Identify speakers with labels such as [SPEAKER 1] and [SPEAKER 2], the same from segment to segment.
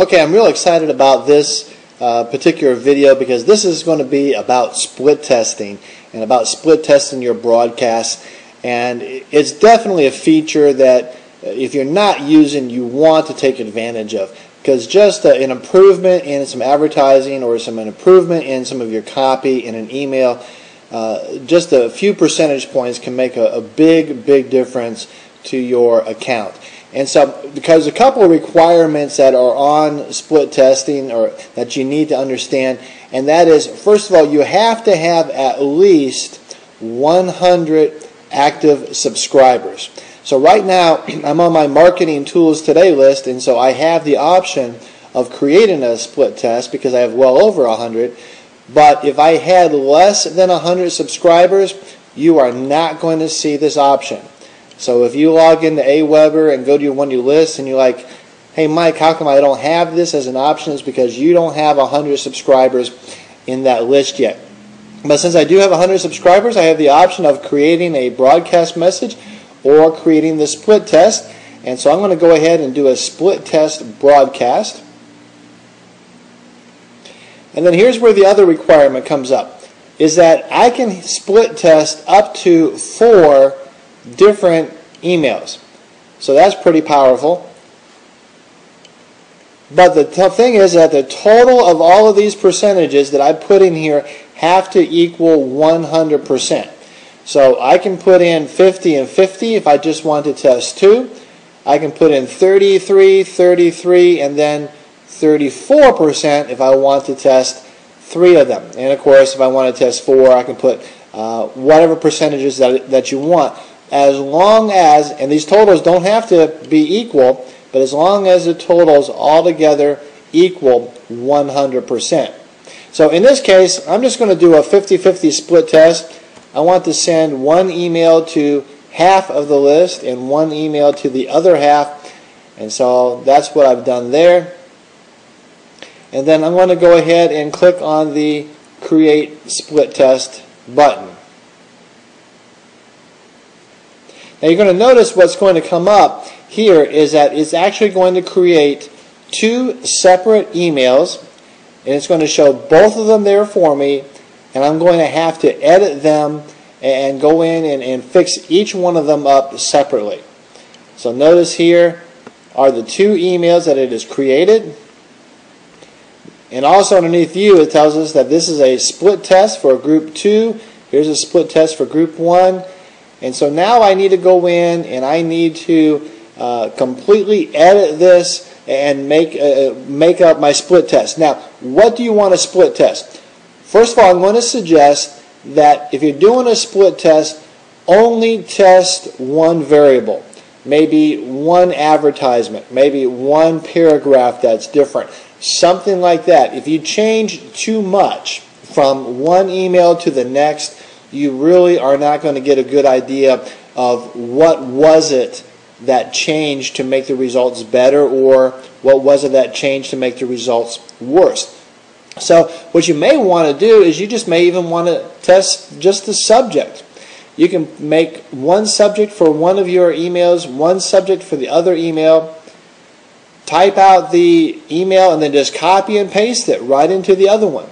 [SPEAKER 1] Okay, I'm real excited about this particular video because this is going to be about split testing and about split testing your broadcasts, and it's definitely a feature that if you're not using, you want to take advantage of, because just an improvement in some advertising or an improvement in some of your copy in an email, just a few percentage points can make a big difference to your account. And so, because a couple of requirements that are on split testing or that you need to understand, and that is, first of all, you have to have at least 100 active subscribers. So right now, I'm on my marketing tools today list, and so I have the option of creating a split test because I have well over 100. But if I had less than 100 subscribers, you are not going to see this option. So if you log into AWEBER and go to one of your lists and you're like, hey Mike, how come I don't have this as an option? It's because you don't have 100 subscribers in that list yet. But since I do have 100 subscribers, I have the option of creating a broadcast message or creating the split test. And so I'm going to go ahead and do a split test broadcast. And then here's where the other requirement comes up, is that I can split test up to 4 different emails. So that's pretty powerful. But the thing is that the total of all of these percentages that I put in here have to equal 100%. So I can put in 50 and 50 if I just want to test 2. I can put in 33, 33, and then 34% if I want to test 3 of them. And of course, if I want to test 4, I can put whatever percentages that you want. As long as, and these totals don't have to be equal, but as long as the totals altogether equal 100%. So in this case, I'm just going to do a 50-50 split test. I want to send 1 email to half of the list and 1 email to the other half. And so that's what I've done there. And then I'm going to go ahead and click on the Create Split Test button. Now you're going to notice what's going to come up here is that it's actually going to create 2 separate emails, and it's going to show both of them there for me, and I'm going to have to edit them and go in and fix each one of them up separately. So notice here are the 2 emails that it has created. And also underneath you it tells us that this is a split test for group 2. Here's a split test for group 1. And so now I need to go in and I need to completely edit this and make up my split test. Now, what do you want to split test? First of all, I'm going to suggest that if you're doing a split test, only test 1 variable. Maybe 1 advertisement, maybe 1 paragraph that's different. Something like that. If you change too much from one email to the next, you really are not going to get a good idea of what was it that changed to make the results better, or what was it that changed to make the results worse. So what you may want to do is you just may even want to test just the subject. You can make 1 subject for one of your emails, 1 subject for the other email. Type out the email and then just copy and paste it right into the other one.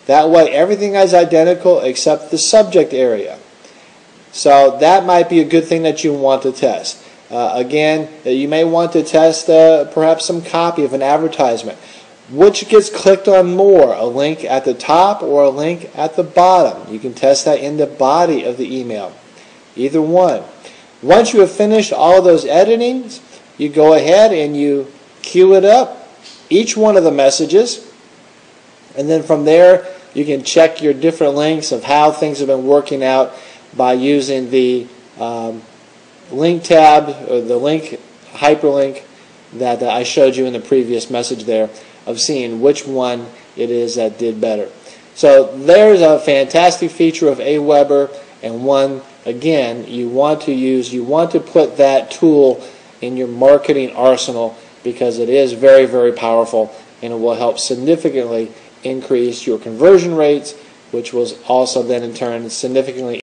[SPEAKER 1] That way everything is identical except the subject area. So that might be a good thing that you want to test. Again, you may want to test perhaps some copy of an advertisement. Which gets clicked on more, a link at the top or a link at the bottom? You can test that in the body of the email. Either one. Once you have finished all of those editings, you go ahead and you queue it up, each one of the messages, and then from there you can check your different links of how things have been working out by using the link tab or the link hyperlink that I showed you in the previous message there, of seeing which one it is that did better. So there's a fantastic feature of AWEBER, and one, again, you want to use. You want to put that tool in your marketing arsenal because it is very powerful, and it will help significantly increase your conversion rates, which will also then in turn significantly